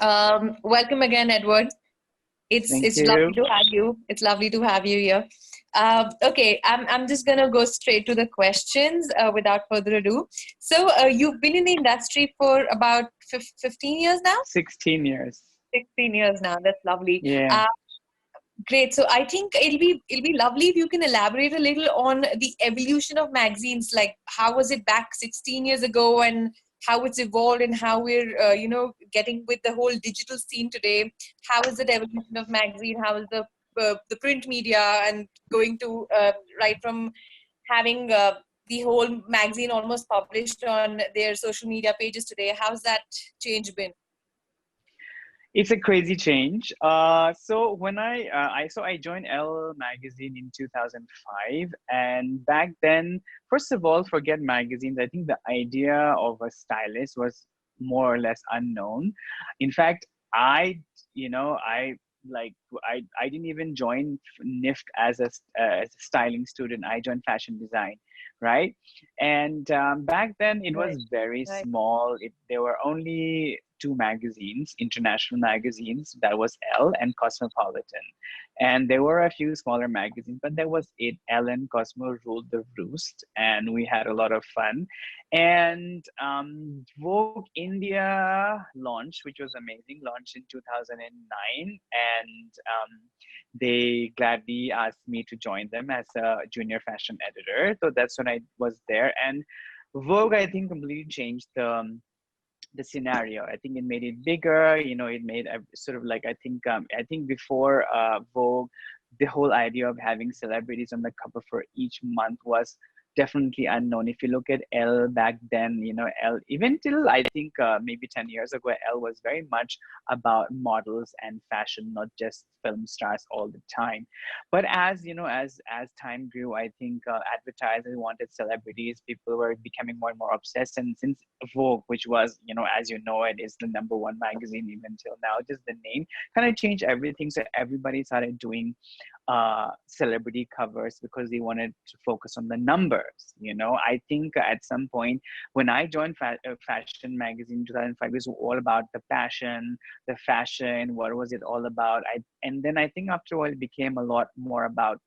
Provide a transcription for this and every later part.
Welcome again, Edward. Thank It's lovely you. to have you. It's lovely to have you here. Okay, I'm just gonna go straight to the questions without further ado. So, you've been in the industry for about 15 years now. 16 years. 16 years now. That's lovely. Yeah. Great. So I think it'll be lovely if you can elaborate a little on the evolution of magazines. Like, how was it back 16 years ago, and how it's evolved, and how we're getting with the whole digital scene today. How is the evolution of magazine? How is the print media, and going to right from having the whole magazine almost published on their social media pages today? How's that change been? It's a crazy change. So when I joined Elle magazine in 2005, and back then, first of all, forget magazines. I think the idea of a stylist was more or less unknown. In fact, I, I like I didn't even join NIFT as a styling student. I joined fashion design, right? And back then it Right. was very Right. small. There were only two magazines, international magazines. That was Elle and Cosmopolitan. And there were a few smaller magazines, but there was it. Elle and Cosmo ruled the roost, and we had a lot of fun. And Vogue India launched, which was amazing, launched in 2009. And they gladly asked me to join them as a junior fashion editor. So that's when I was there. And Vogue, I think, completely changed the scenario. I think it made it bigger. It made a sort of like I think before Vogue, the whole idea of having celebrities on the cover for each month was definitely unknown. If you look at Elle back then, Elle even till I think maybe 10 years ago, Elle was very much about models and fashion, not just film stars all the time. But as time grew, I think advertisers wanted celebrities. People were becoming more and more obsessed. And since Vogue, which was, as you know, it is the number one magazine even till now, just the name kind of changed everything. So everybody started doing celebrity covers because they wanted to focus on the numbers. I think at some point when I joined Fashion Magazine in 2005, it was all about the fashion. What was it all about? And then I think after a while, it became a lot more about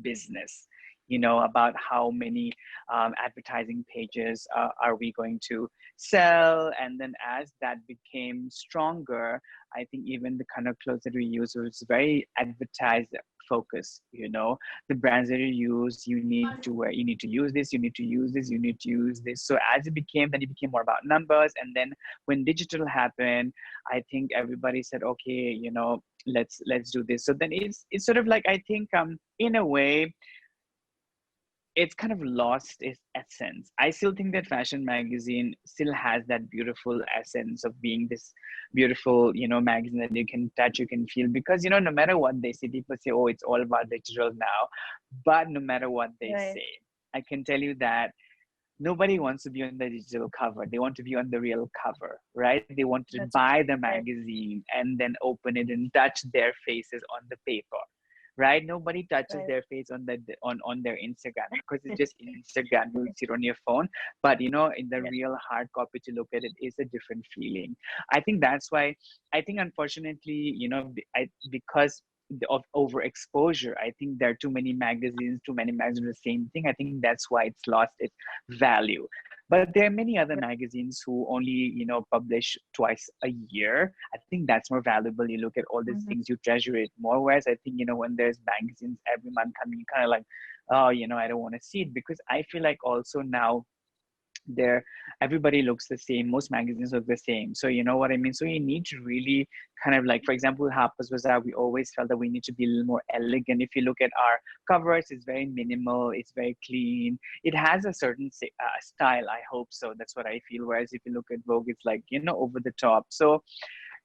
business, about how many advertising pages are we going to sell. And then as that became stronger, I think even the kind of clothes that we use was very advertised focus. The brands that you use, you need to wear, you need to use this, you need to use this, you need to use this. So as it became more about numbers. And then when digital happened, I think everybody said, okay, let's do this. So then it's sort of like, I think in a way it's kind of lost its essence. I still think that fashion magazine still has that beautiful essence of being this beautiful, magazine that you can touch, you can feel. Because, no matter what they say, people say, oh, it's all about digital now. But no matter what they Right. say, I can tell you that nobody wants to be on the digital cover. They want to be on the real cover, right? They want to That's buy the right. magazine and then open it and touch their faces on the paper, right? Nobody touches Right. their face on their Instagram because it's just Instagram. You see it on your phone, but in the Yes. real hard copy to look at it is a different feeling. I think that's why. I think unfortunately, because of overexposure, I think there are too many magazines the same thing. I think that's why it's lost its value. But there are many other magazines who only publish twice a year. I think that's more valuable. You look at all these Mhm. things, you treasure it more. Whereas I think when there's magazines every month coming, you kind of like, oh, I don't want to see it. Because I feel like also now there everybody looks the same, most magazines look the same. So you know what I mean. So you need to really kind of like, for example, Harper's Bazaar, we always felt that we need to be a little more elegant. If you look at our covers, it's very minimal, it's very clean, it has a certain style. I hope so, that's what I feel. Whereas if you look at Vogue, it's like over the top. So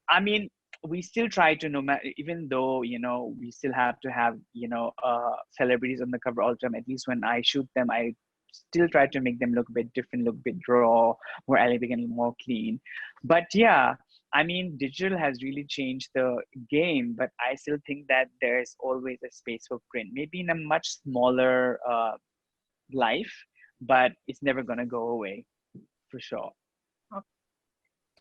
I mean, we still try to, no matter, even though we still have to have celebrities on the cover all the time. At least when I shoot them, I still try to make them look a bit different, look a bit raw, more elegant, more clean. But yeah, I mean, digital has really changed the game. But I still think that there's always a space for print, maybe in a much smaller life, but it's never gonna go away for sure.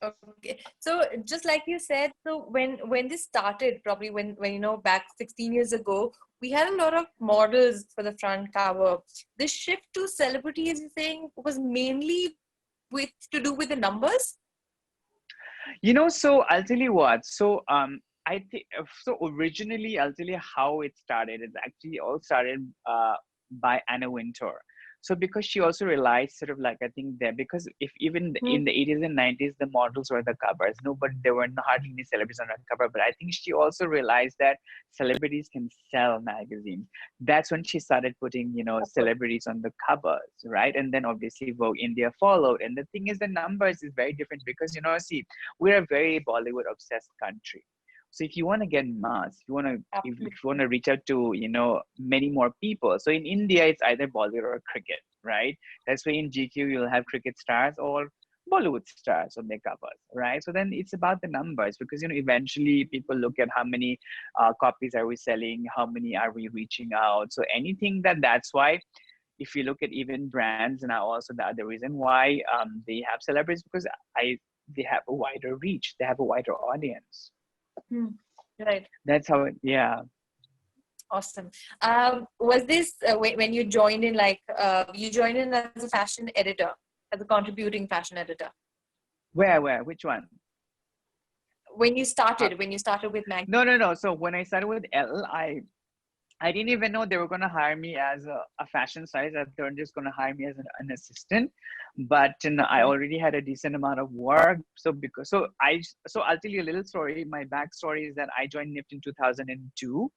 Okay. So just like you said, so when this started, probably when back 16 years ago, we had a lot of models for the front cover. The shift to celebrity, as you're saying, was mainly with to do with the numbers. So I'll tell you what. I think so. Originally, I'll tell you how it started. It actually all started by Anna Wintour. So because she also realized sort of like I think that because if even Hmm. in the 80s and 90s the models were the covers, no, but there were not hardly any celebrities on the cover. But I think she also realized that celebrities can sell magazines. That's when she started putting celebrities on the covers, right? And then obviously Vogue India followed. And the thing is, the numbers is very different because see, we're a very Bollywood obsessed country. So if you want to get mass, if you want to reach out to many more people. So in India, it's either Bollywood or cricket, right? That's why in GQ you'll have cricket stars or Bollywood stars or makeovers, right? So then it's about the numbers because eventually people look at how many copies are we selling, how many are we reaching out. So anything that's why if you look at even brands now also the other reason why they have celebrities because I they have a wider reach, they have a wider audience. Hmm. Right. That's how it, yeah. Awesome. Was this when you joined in, like you joined in as a fashion editor, as a contributing fashion editor? Where which one? How? When you started with Mag. No. So when I started with L, I didn't even know they were going to hire me as a fashion stylist. I thought they were just going to hire me as an assistant. But I Okay. already had a decent amount of work. So I'll tell you a little story. My backstory is that I joined NIFT in 2002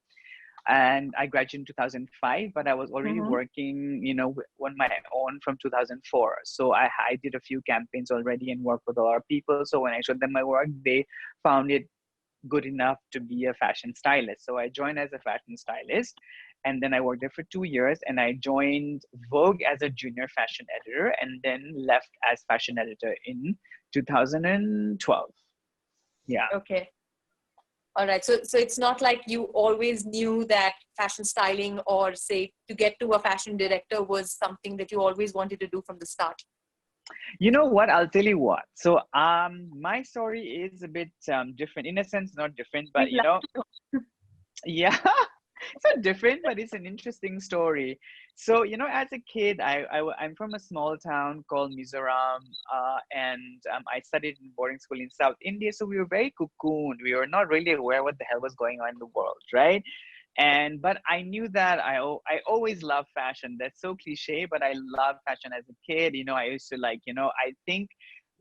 and I graduated in 2005, but I was already Mm-hmm. working, on my own from 2004. So I did a few campaigns already and worked with a lot of people. So when I showed them my work, they found it good enough to be a fashion stylist. So I joined as a fashion stylist and then I worked there for 2 years and I joined Vogue as a junior fashion editor and then left as fashion editor in 2012. Yeah. Okay. All right. So it's not like you always knew that fashion styling or say to get to a fashion director was something that you always wanted to do from the start. You know what? I'll tell you what. So my story is a bit different in a sense, not different, but We'd love to know. yeah. It's not different, but it's an interesting story. So, as a kid, I'm from a small town called Mizoram, and I studied in boarding school in South India. So we were very cocooned. We were not really aware what the hell was going on in the world, right? But I knew that I always loved fashion. That's so cliche, but I loved fashion as a kid. I used to like, I think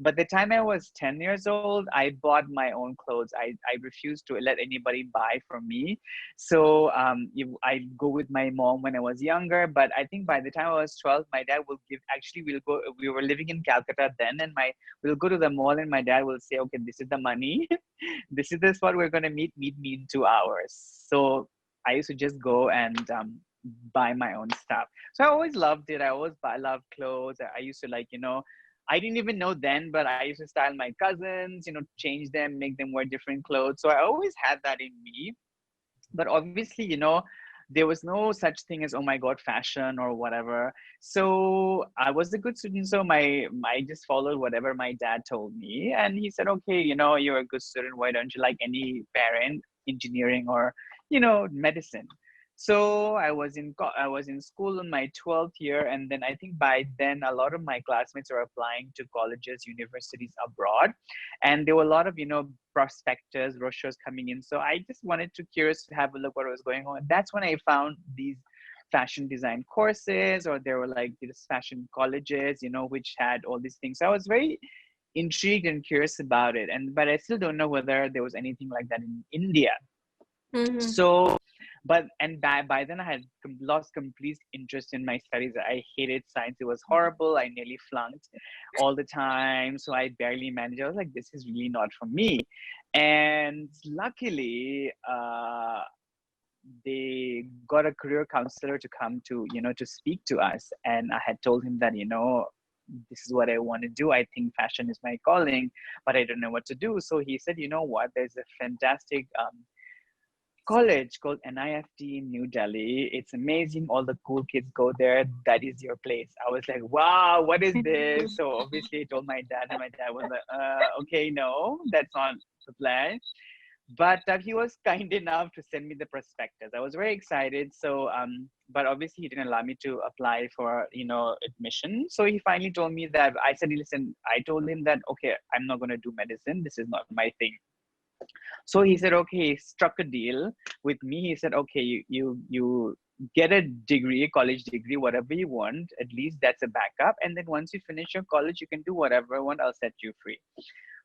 but the time I was 10 years old, I bought my own clothes. I refused to let anybody buy from me. So I go with my mom when I was younger. But I think by the time I was 12, my dad will give, actually, we were living in Calcutta then, and we'll go to the mall, and my dad will say, okay, this is the money. This is the spot we're going to meet me in 2 hours. So I used to just go and buy my own stuff. So I always loved it. I loved clothes. I used to like, I didn't even know then, but I used to style my cousins, change them, make them wear different clothes. So I always had that in me. But obviously, there was no such thing as, oh my God, fashion or whatever. So I was a good student. So I just followed whatever my dad told me. And he said, okay, you're a good student. Why don't you like any parent, engineering or, medicine? So I was in school in my 12th year, and then I think by then a lot of my classmates are applying to colleges, universities abroad, and there were a lot of prospectors, brochures coming in. So I just wanted to curious to have a look what was going on. That's when I found these fashion design courses, or there were like these fashion colleges, which had all these things. So I was very intrigued and curious about it, and but I still don't know whether there was anything like that in India. Mm-hmm. So by then I had lost complete interest in my studies. I hated science. It was horrible. I nearly flunked all the time. So I barely managed. I was like, this is really not for me. And luckily, they got a career counselor to come to speak to us. And I had told him that, this is what I want to do. I think fashion is my calling, but I don't know what to do. So he said, you know what, there's a fantastic college called NIFT in New Delhi. It's amazing. All the cool kids go there. That is your place. I was like, wow, what is this? So obviously I told my dad, and my dad was like, okay, no, that's not the plan. But he was kind enough to send me the prospectus. I was very excited. So, but obviously he didn't allow me to apply for, admission. So he finally told me that, I said, listen, I told him that, okay, I'm not going to do medicine. This is not my thing. So he said, okay, he struck a deal with me. He said, okay, you get a degree, a college degree, whatever you want. At least that's a backup. And then once you finish your college, you can do whatever you want. I'll set you free.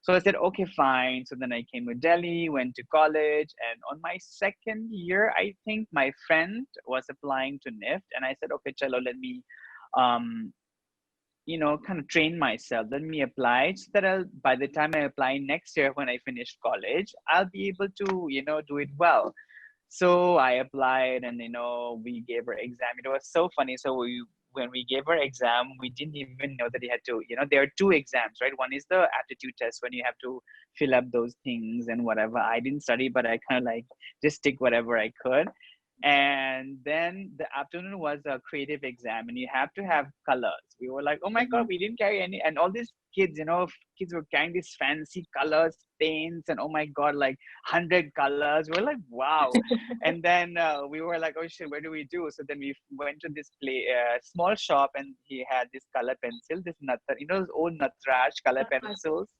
So I said, okay, fine. So then I came to Delhi, went to college. And on my second year, I think my friend was applying to NIFT. And I said, okay, chalo, let me, kind of train myself. Let me apply so that by the time I apply next year when I finish college, I'll be able to, do it well. So I applied and, we gave her exam. It was so funny. So when we gave her exam, we didn't even know that they had to, there are two exams, right? One is the aptitude test when you have to fill up those things and whatever. I didn't study, but I kind of like just stick whatever I could. And then the afternoon was a creative exam and you have to have colors. We were like, oh my God, we didn't carry any. And all these kids, kids were carrying these fancy colors, paints, and oh my God, like 100 colors. We're like, wow. And then we were like, oh shit, what do we do? So then we went to this small shop and he had this color pencil, this those old Natraj color pencils.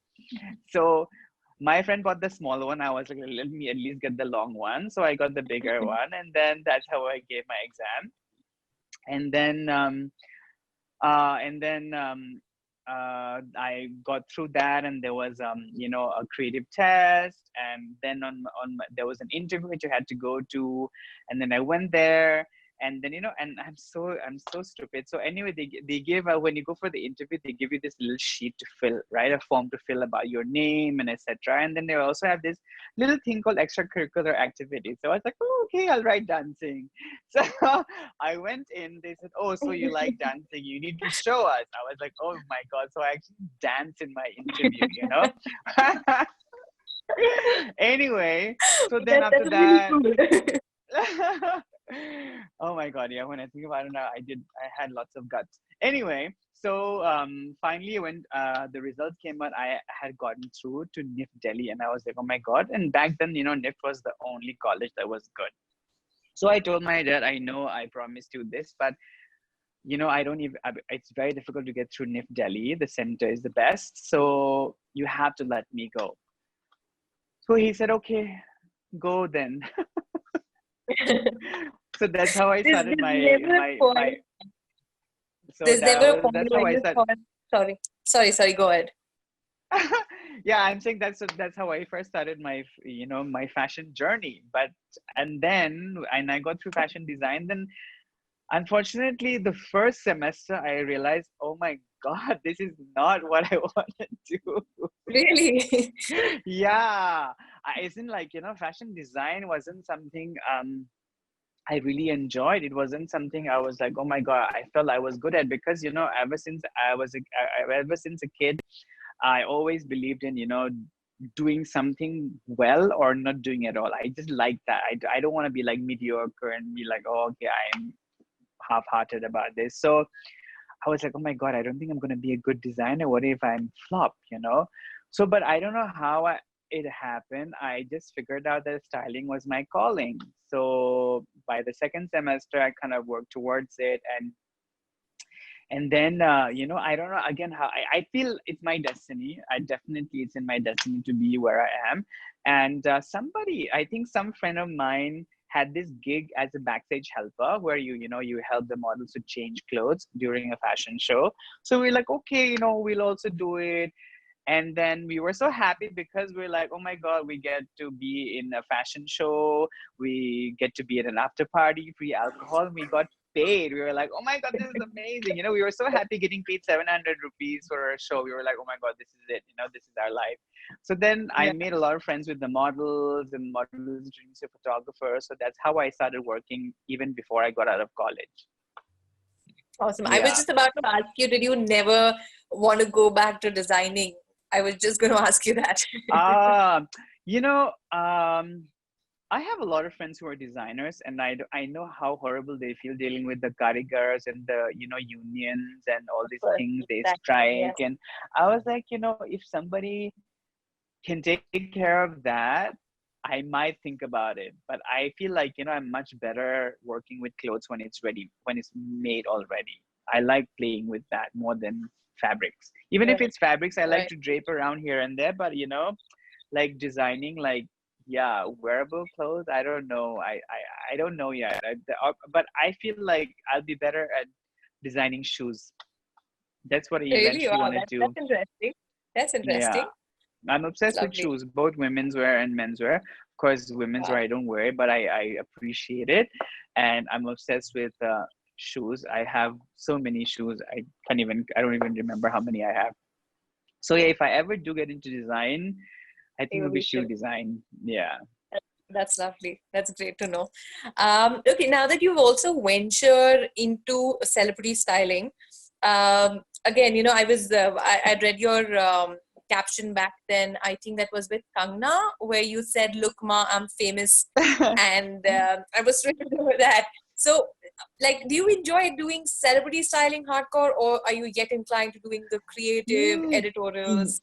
So my friend bought the small one. I was like, let me at least get the long one. So I got the bigger one. And then that's how I gave my exam. And then, I got through that, and there was, a creative test. And then there was an interview which I had to go to. And then I went there. And then, and I'm so stupid. So anyway, they give, when you go for the interview, they give you this little sheet to fill, right? A form to fill about your name and etc. And then they also have this little thing called extracurricular activities. So I was like, oh, okay, I'll write dancing. So I went in, they said, oh, so you like dancing, you need to show us. I was like, oh my God. So I actually danced in my interview, Anyway, so then after that, really cool. Oh my God, yeah, when I think about it now, I had lots of guts. Anyway, so finally when the results came out, I had gotten through to NIFT Delhi, and I was like, oh my God. And back then, NIFT was the only college that was good. So I told my dad, I know I promised you this, but I don't even, it's very difficult to get through NIFT Delhi. The center is the best. So you have to let me go. So he said, okay, go then. So that's how I started that's how I started. Sorry, go ahead. Yeah, I'm saying that's how I first started my my fashion journey. And I got through fashion design. Then unfortunately the first semester I realized, oh my God, this is not what I want to do. Really? Yeah, isn't like fashion design wasn't something I really enjoyed. It wasn't something I was like, oh my God, I felt I was good at, because ever since a kid, I always believed in doing something well or not doing it at all. I just like that. I don't want to be like mediocre and be like, oh, okay, I'm half-hearted about this. So I was like, oh my God, I don't think I'm going to be a good designer. What if I'm flop, So, but I don't know how it happened. I just figured out that styling was my calling. So by the second semester, I kind of worked towards it. And then, I don't know, again, how I feel it's my destiny. It's in my destiny to be where I am. And I think some friend of mine had this gig as a backstage helper where you help the models to change clothes during a fashion show. So we're like, okay, we'll also do it. And then we were so happy because we're like, oh my God, we get to be in a fashion show. We get to be at an after party, free alcohol. We got paid. We were like, oh my God, this is amazing. We were so happy getting paid 700 rupees for a show. We were like, oh my God, this is it. This is our life. So then I made a lot of friends with the models, and models introduced to photographers. So that's how I started working even before I got out of college. Awesome. Yeah. I was just about to ask you, did you never want to go back to designing? I was just going to ask you that. I have a lot of friends who are designers, and I know how horrible they feel dealing with the karigars and the, unions and all these Course, things. They exactly. strike, Yes. and I was like, if somebody can take care of that, I might think about it. But I feel like, I'm much better working with clothes when it's ready, when it's made already. I like playing with that more than fabrics. Even if Right. it's fabrics, I like Right. to drape around here and there, but like designing, like, yeah, wearable clothes, I don't know. I don't know yet. But I feel like I'll be better at designing shoes. That's what I Really? eventually Wow. want to That's do. interesting. That's Yeah. interesting. I'm It's obsessed with lovely. shoes, both women's wear and men's wear. Of course, women's wear Wow. I don't wear it, but I appreciate it. And I'm obsessed with shoes. I have so many shoes. I don't even remember how many I have. So yeah, if I ever do get into design, I think it'll be You shoe should. design. Yeah. That's lovely. That's great to know. Okay, now that you've also ventured into celebrity styling, again, I read your caption back then. I think that was with Kangna, where you said, "Look, ma, I'm famous," and I was thrilled with that. So, like, do you enjoy doing celebrity styling hardcore, or are you yet inclined to doing the creative Mm, editorials?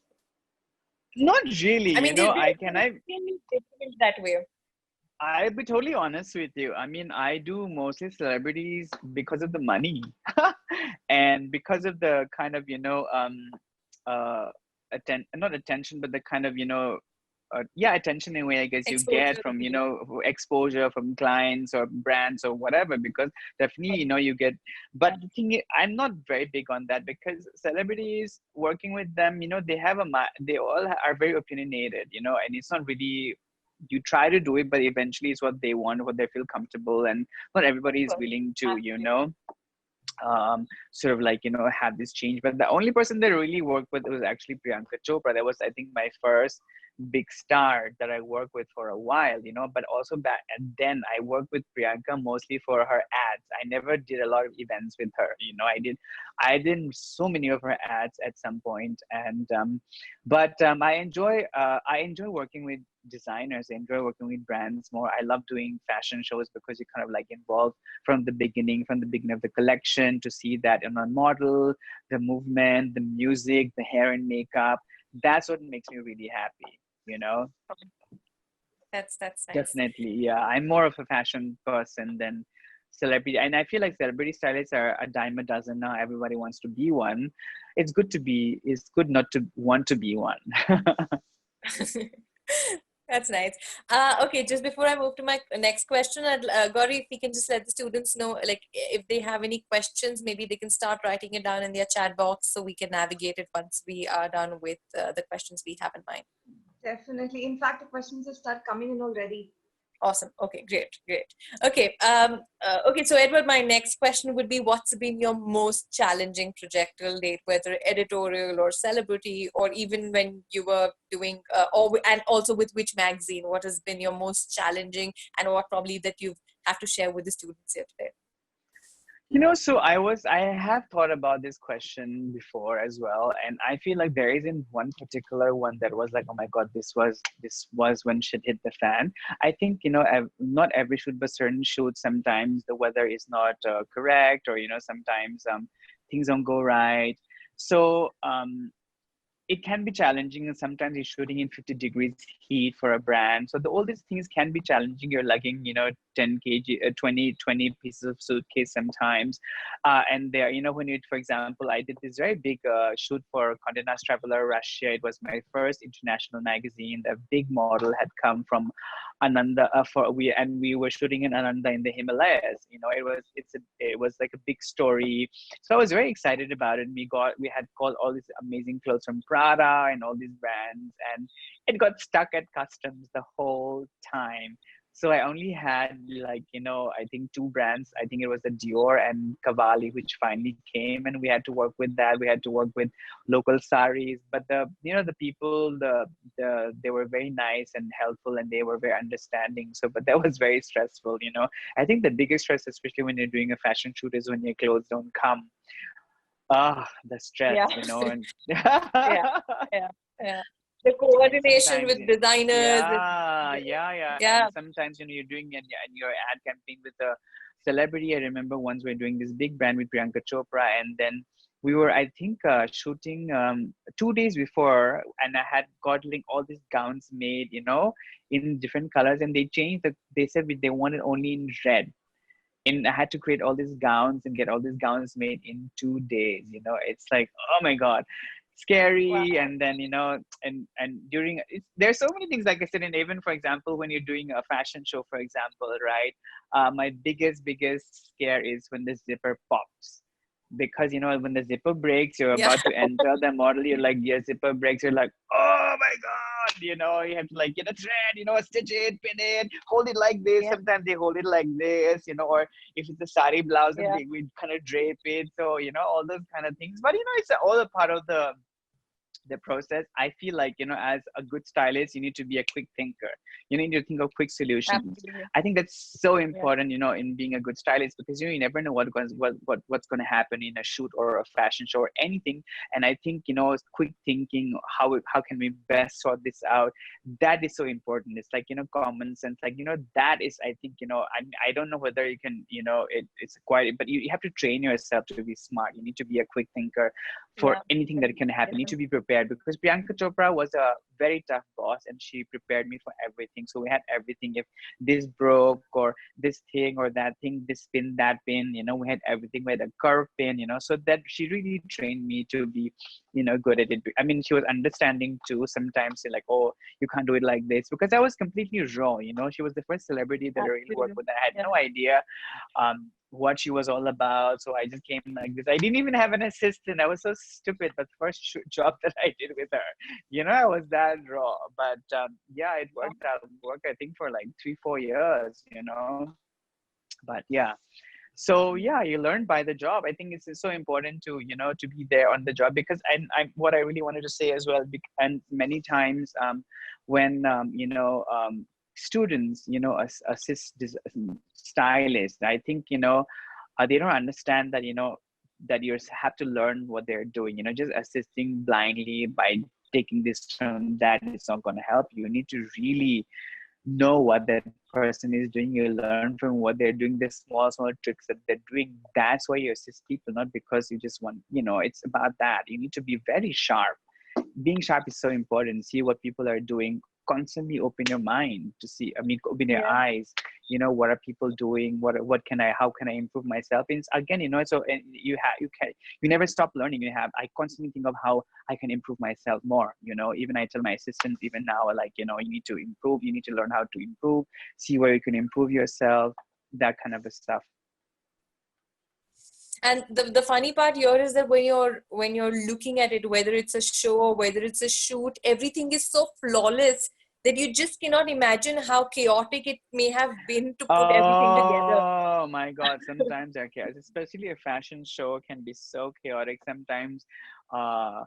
Not really, I mean, I they feel that way. I'll be totally honest with you. I mean, I do mostly celebrities because of the money and because of the kind of, uh, not attention, but the kind of, yeah, attention in a way, I guess you get Exposure. from, exposure from clients or brands or whatever, because definitely, you get, but the thing is, I'm not very big on that because celebrities working with them, they have they all are very opinionated, and it's not really, you try to do it, but eventually it's what they want, what they feel comfortable, and not everybody is willing to, sort of like, have this change. But the only person that really worked with was actually Priyanka Chopra. That was, I think, my first big star that I worked with for a while, but also back and then I worked with Priyanka mostly for her ads. I never did a lot of events with her, I did so many of her ads at some point. And but I enjoy working with designers. I enjoy working with brands more. I love doing fashion shows because you kind of like involved from the beginning of the collection, to see that in a model, the movement, the music, the hair and makeup. That's what makes me really happy, you know? That's nice. Definitely. Yeah. I'm more of a fashion person than celebrity. And I feel like celebrity stylists are a dime a dozen now. Everybody wants to be one. It's good not to want to be one. That's nice. Okay, just before I move to my next question, Gauri, if we can just let the students know, like, if they have any questions, maybe they can start writing it down in their chat box so we can navigate it once we are done with the questions we have in mind. Definitely. In fact, the questions have started coming in already. Awesome. Okay, great, great. Okay, okay. So, Edward, my next question would be: what's been your most challenging project till date, whether editorial or celebrity, or even when you were doing, and also with which magazine? What has been your most challenging, and what probably that you have to share with the students here today? So I have thought about this question before as well, and I feel like there isn't one particular one that was like, oh my God, this was when shit hit the fan. I think, not every shoot, but certain shoots, sometimes the weather is not correct, or, sometimes things don't go right. So it can be challenging, and sometimes you're shooting in 50 degrees heat for a brand, so all these things can be challenging. You're lugging 10 kg, 20 pieces of suitcase sometimes. And there, when you, for example, I did this very big shoot for Condé Nast Traveler Russia. It was my first international magazine. The big model had come from Ananda, we were shooting in Ananda in the Himalayas. It was like a big story, so I was very excited about it. We had called all these amazing clothes from Prada and all these brands, and it got stuck at customs the whole time. So I only had, like, I think two brands. I think it was the Dior and Cavalli, which finally came, and we had to work with that. We had to work with local saris, but the people, they were very nice and helpful, and they were very understanding. So, but that was very stressful. I think the biggest stress, especially when you're doing a fashion shoot, is when your clothes don't come. The stress, Yeah, and yeah, yeah, yeah. The coordination sometimes, with designers is yeah, yeah. Yeah. And sometimes, you're doing your ad campaign with a celebrity. I remember once we were doing this big brand with Priyanka Chopra, and then we were, I think, shooting 2 days before, and I had got like all these gowns made, in different colors, and they changed they said they wanted only in red. And I had to create all these gowns and get all these gowns made in 2 days. It's like, oh my God, scary. Wow. And then, and during there's so many things, like I said, and even for example, when you're doing a fashion show, for example, right? My biggest scare is when the zipper pops. Because when the zipper breaks, you're Yeah. about to enter the model, you're like, your zipper breaks, you're like, oh my God, you have to like get a thread, stitch it, pin it, hold it like this. Yeah. Sometimes they hold it like this, or if it's a sari blouse, then Yeah. we kind of drape it. So, all those kind of things. But, it's all a part of the process. I feel like, as a good stylist, you need to be a quick thinker. You need to think of quick solutions. Absolutely. I think that's so Yeah. important, in being a good stylist, because you never know what's going to happen in a shoot or a fashion show or anything. And I think, quick thinking, how can we best sort this out? That is so important. It's like, common sense, like, that is, I think, I don't know whether you can, it's quite, but you have to train yourself to be smart. You need to be a quick thinker for Yeah. anything that can happen. You need Yeah. to be prepared, because Priyanka Chopra was a very tough boss, and she prepared me for everything. So we had everything. If this broke, or this thing or that thing, this pin, that pin, we had everything. We had a curve pin, so that she really trained me to be, good at it. I mean, she was understanding too. Sometimes like, oh, you can't do it like this, because I was completely raw. She was the first celebrity that I really worked Absolutely. with. I had Yeah. no idea what she was all about. So I just came like this. I didn't even have an assistant. I was so stupid. But first job that I did with her, I was that raw. But yeah, it worked out. Worked, I think, for like 3-4 years. But yeah. So yeah, you learn by the job. I think it's so important to to be there on the job, because I what I really wanted to say as well, and many times when students assist this stylist, I think they don't understand that that you have to learn what they're doing. Just assisting blindly by taking this from that is not going to help you. You need to really know what that person is doing. You learn from what they're doing, the small tricks that they're doing. That's why you assist people, not because you just want, it's about that. You need to be very sharp. Being sharp is so important. See what people are doing. Constantly open your mind to see, open your Yeah. eyes. What are people doing? How can I improve myself? And again, so and you never stop learning. I constantly think of how I can improve myself more. Even I tell my assistants even now, like, you need to improve. You need to learn how to improve. See where you can improve yourself. That kind of stuff. And the funny part here is that when you're looking at it, whether it's a show or whether it's a shoot, everything is so flawless that you just cannot imagine how chaotic it may have been to put everything together. Oh my God! Sometimes they're chaos, especially a fashion show can be so chaotic. Sometimes, uh,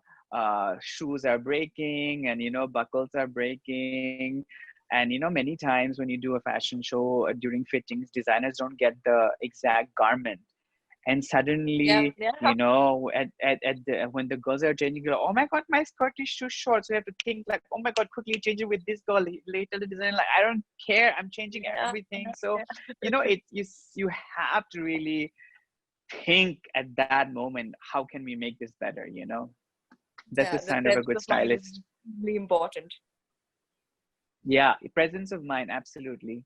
shoes are breaking, and buckles are breaking, and many times when you do a fashion show during fittings, designers don't get the exact garment, and Yeah, suddenly yeah, when the girls are changing, you go, oh my God, my skirt is too short. So you have to think like, oh my God, quickly change it with this girl. Later the designer, like, I don't care, I'm changing yeah, everything. yeah, So yeah. you have to really think at that moment, how can we make this better? That's the Yeah, the sign of a presence good of mind is stylist. really important. Yeah, presence of mind, absolutely.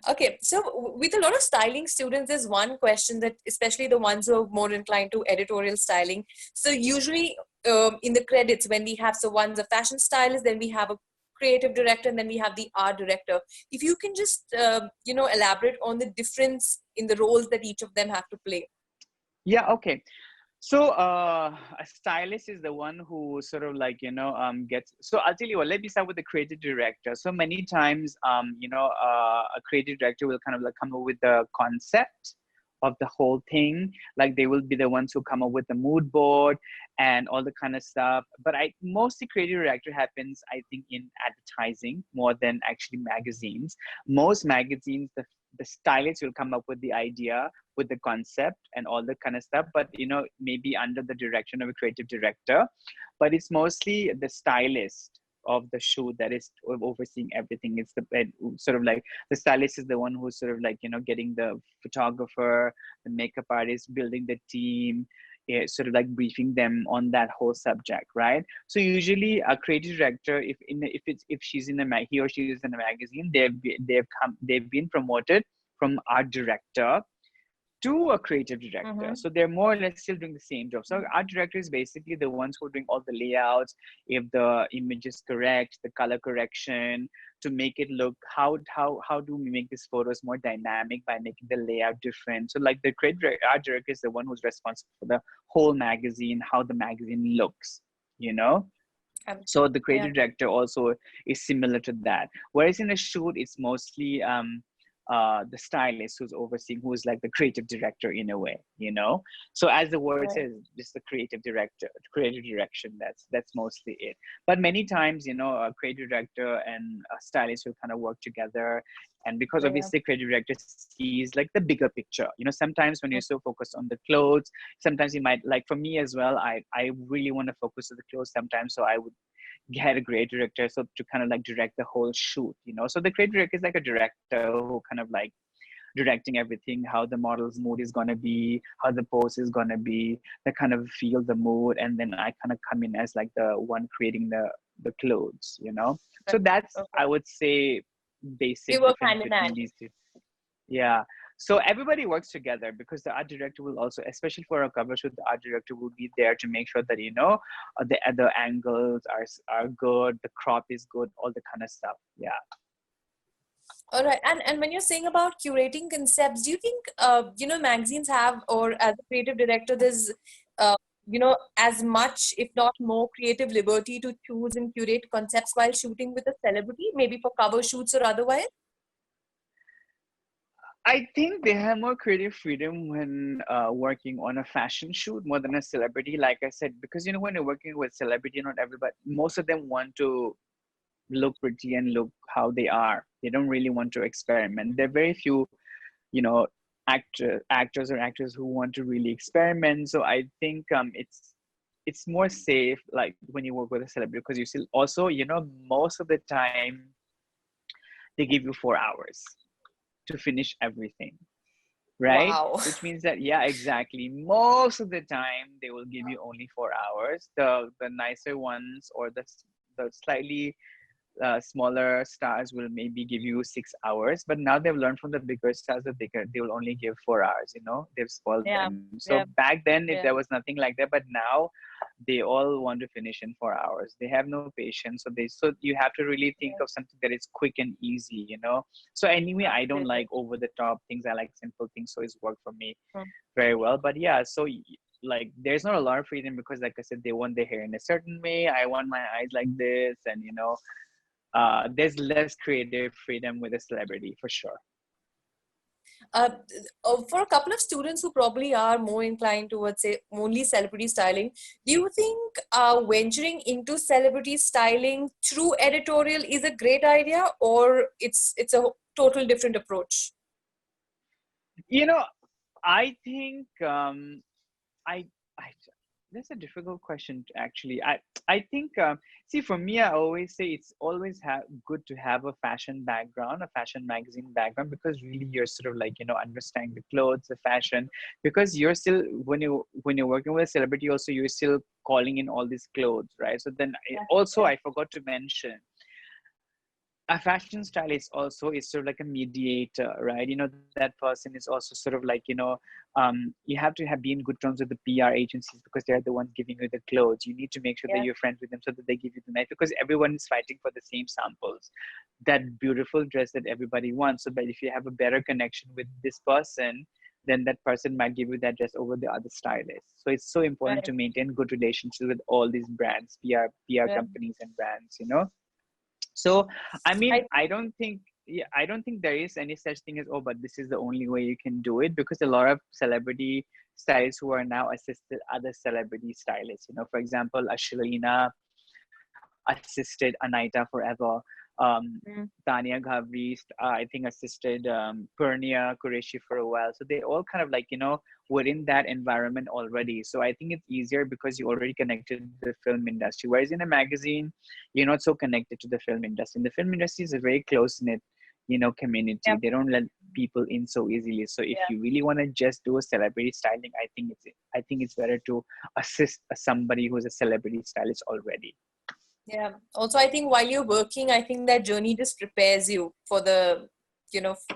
Okay, so with a lot of styling students, there's one question that, especially the ones who are more inclined to editorial styling. So usually in the credits, when we have, so one's a fashion stylist, then we have a creative director, and then we have the art director. If you can just, elaborate on the difference in the roles that each of them have to play. Yeah, okay. So a stylist is the one who sort of like gets. So I'll tell you what. Let me start with the creative director. So many times a creative director will kind of like come up with the concept of the whole thing. Like they will be the ones who come up with the mood board and all the kind of stuff. But I mostly creative director happens, I think, in advertising more than actually magazines. Most magazines, the stylist will come up with the idea, with the concept and all that kind of stuff, but maybe under the direction of a creative director. But it's mostly the stylist of the shoot that is overseeing everything. It's the sort of like the stylist is the one who's sort of like, you know, getting the photographer, the makeup artist, building the team, sort of like briefing them on that whole subject, right? So usually a creative director, if she's in he or she is in a magazine, they've been promoted from art director to a creative director. So they're more or less still doing the same job. So art director is basically the ones who are doing all the layouts, if the image is correct, the color correction, to make it look, how do we make these photos more dynamic by making the layout different. So like the creative art director is the one who's responsible for the whole magazine, how the magazine looks, you know. So the creative director also is similar to that. Whereas in a shoot, it's mostly the stylist who's overseeing, who's like the creative director in a way, you know. So as the word says, just the creative director, creative direction. That's mostly it. But many times, you know, a creative director and a stylist will kind of work together. And because obviously creative director sees like the bigger picture, you know, sometimes when you're so focused on the clothes, sometimes you might, like for me as well, I really want to focus on the clothes sometimes. So I would get a creative director so to kind of like direct the whole shoot, you know. So the creative director is like a director who kind of like directing everything, how the model's mood is going to be, how the pose is going to be, the kind of feel the mood, and then I kind of come in as like the one creating the clothes, you know. So that's I would say basic difference between these two. Yeah. So everybody works together because the art director will also, especially for a cover shoot, the art director will be there to make sure that, you know, the angles are good, the crop is good, all the kind of stuff. Yeah. All right. And when you're saying about curating concepts, do you think, you know, magazines have, or as a creative director, there's, you know, as much, if not more, creative liberty to choose and curate concepts while shooting with a celebrity, maybe for cover shoots or otherwise? I think they have more creative freedom when working on a fashion shoot more than a celebrity, like I said, because, you know, when you're working with celebrity, not everybody, most of them want to look pretty and look how they are. They don't really want to experiment. There are very few, you know, actors or actors who want to really experiment. So I think it's more safe, like when you work with a celebrity, because you still also, you know, most of the time they give you 4 hours to finish everything, right? Wow. Which means that, yeah, exactly, most of the time they will give you only 4 hours. The nicer ones, or the slightly smaller stars will maybe give you 6 hours, but now they've learned from the bigger stars that they will only give 4 hours, you know. They've spoiled them. So back then there was nothing like that, but now they all want to finish in 4 hours. They have no patience. So you have to really think of something that is quick and easy, you know. So anyway, I don't like over the top things. I like simple things, so it's worked for me very well. But yeah, so like there's not a lot of freedom, because like I said, they want their hair in a certain way, I want my eyes like this, and you know, there's less creative freedom with a celebrity for sure. Uh, for a couple of students who probably are more inclined towards, say, only celebrity styling, do you think venturing into celebrity styling through editorial is a great idea, or it's a total different approach? You know, I think I that's a difficult question actually. I think see, for me, I always say it's always good to have a fashion background, a fashion magazine background, because really you're sort of like, you know, understanding the clothes, the fashion, because you're still, when you're working with a celebrity also, you're still calling in all these clothes, right? So then also I forgot to mention, a fashion stylist also is sort of like a mediator, right? You know, that person is also sort of like, you know, you have to be in good terms with the PR agencies, because they're the ones giving you the clothes. You need to make sure that you're friends with them so that they give you the nice, because everyone is fighting for the same samples, that beautiful dress that everybody wants. So, but if you have a better connection with this person, then that person might give you that dress over the other stylist. So it's so important to maintain good relationships with all these brands, PR companies and brands, you know. So, I mean, I don't think there is any such thing as, oh, but this is the only way you can do it, because a lot of celebrity stylists who are now assisted other celebrity stylists. You know, for example, Ashlina assisted Anaita forever. Mm. Tanya Ghavri, I think assisted Purnia Qureshi for a while. So they all kind of like, were in that environment already. So I think it's easier because you already connected to the film industry. Whereas in a magazine, you're not so connected to the film industry. And the film industry is a very close knit, community. Yeah. They don't let people in so easily. So if Yeah. you really want to just do a celebrity styling, I think it's better to assist somebody who's a celebrity stylist already. Yeah. Also, I think while you're working, I think that journey just prepares you for the,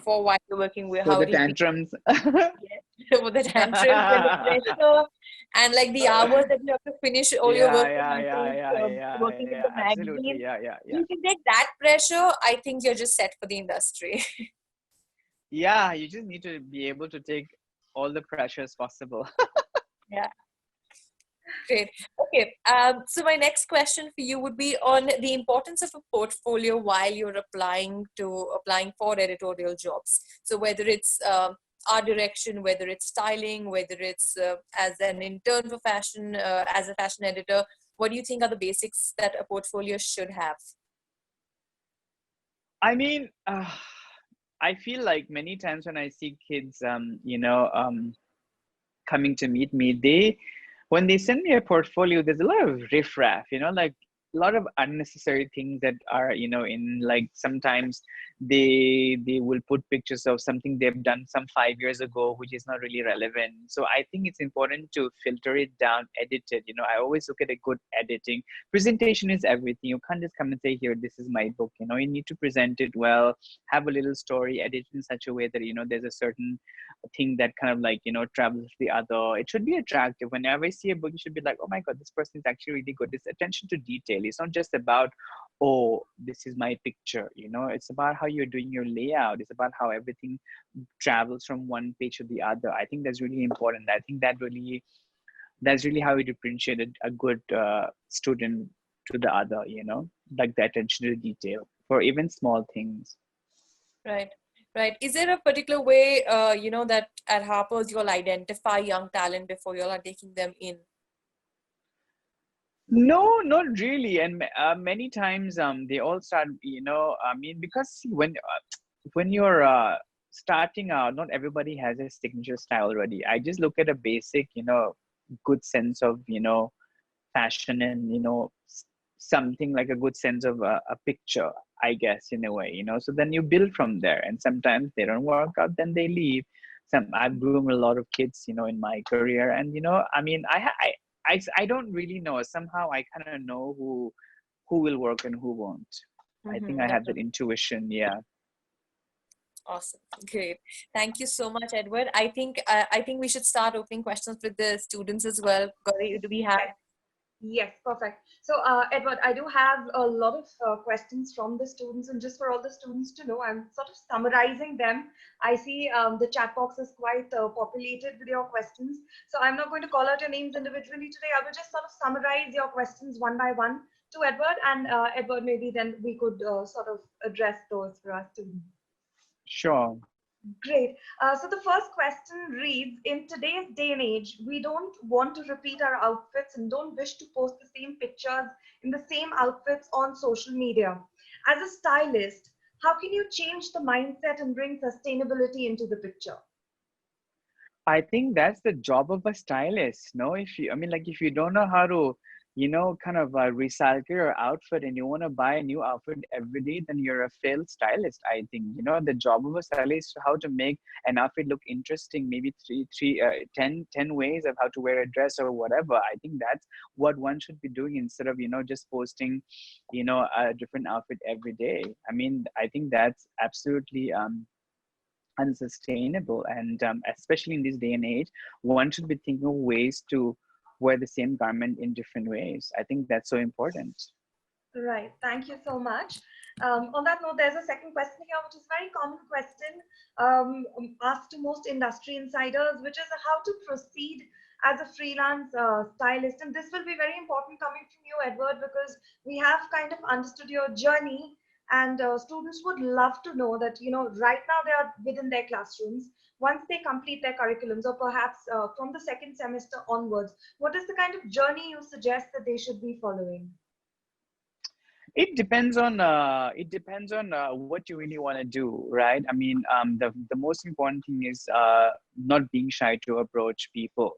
for while you're working, with For how the it'll be. tantrums. Yes. For the tantrums and the pressure and like the hours that you have to finish all your Yeah, work in yeah, yeah, until yeah, yeah, working yeah, in yeah. the Absolutely. magazine. Yeah, yeah, yeah. You can take that pressure. I think you're just set for the industry. Yeah, you just need to be able to take all the pressures possible. Yeah. Great. Okay. So my next question for you would be on the importance of a portfolio while you're applying for editorial jobs. So whether it's art direction, whether it's styling, whether it's as an intern for fashion, as a fashion editor, what do you think are the basics that a portfolio should have? I mean, I feel like many times when I see kids, coming to meet me, when they send me a portfolio, there's a lot of riffraff, like a lot of unnecessary things that are, in like sometimes they will put pictures of something they've done some 5 years ago, which is not really relevant. So I think it's important to filter it down, edit it. I always look at a good editing. Presentation is everything. You can't just come and say, here, this is my book. You need to present it well, have a little story, edit in such a way that, there's a certain thing that kind of like travels to the other. It should be attractive. Whenever I see a book, you should be like, oh my god, this person is actually really good. It's attention to detail. It's not just about, oh, this is my picture. It's about how you're doing your layout. It's about how everything travels from one page to the other. I think that's really important. I think that's really how you differentiate a good student to the other, like the attention to detail for even small things. Right. Right. Is there a particular way, that at Harper's you'll identify young talent before you'll are taking them in? No, not really. And many times, they all start, I mean, because see, when you're starting out, not everybody has a signature style already. I just look at a basic, good sense of, fashion and, something like a good sense of a picture, I guess, in a way, So then you build from there. And sometimes they don't work out, then they leave. I've groomed a lot of kids, in my career. And, I mean, I don't really know. Somehow I kind of know who will work and who won't. I think I have that Definitely. intuition. Yeah. Awesome. Great. Thank you so much, Edward. I think we should start opening questions with the students as well. Gauri, do we have? Yes, perfect. So, Edward, I do have a lot of questions from the students, and just for all the students to know, I'm sort of summarizing them. I see the chat box is quite populated with your questions. So, I'm not going to call out your names individually today. I will just sort of summarize your questions one by one to Edward, and Edward, maybe then we could sort of address those for our students. Sure. Great. So the first question reads, in today's day and age, we don't want to repeat our outfits and don't wish to post the same pictures in the same outfits on social media. As a stylist, how can you change the mindset and bring sustainability into the picture? I think that's the job of a stylist. No, I mean, like, if you don't know how to, kind of recycle your outfit and you want to buy a new outfit every day, then you're a failed stylist. I think, the job of a stylist is how to make an outfit look interesting, maybe 10 ways of how to wear a dress or whatever. I think that's what one should be doing instead of, just posting, a different outfit every day. I mean, I think that's absolutely, unsustainable, and especially in this day and age, one should be thinking of ways to wear the same garment in different ways. I think that's so important. Right. Thank you so much. On that note, there's a second question here, which is a very common question asked to most industry insiders, which is how to proceed as a freelance stylist. And this will be very important coming from you, Edward, because we have kind of understood your journey, and students would love to know that, right now they are within their classrooms. Once they complete their curriculums, or perhaps from the second semester onwards, what is the kind of journey you suggest that they should be following? It depends on what you really want to do, right? I mean, the most important thing is not being shy to approach people.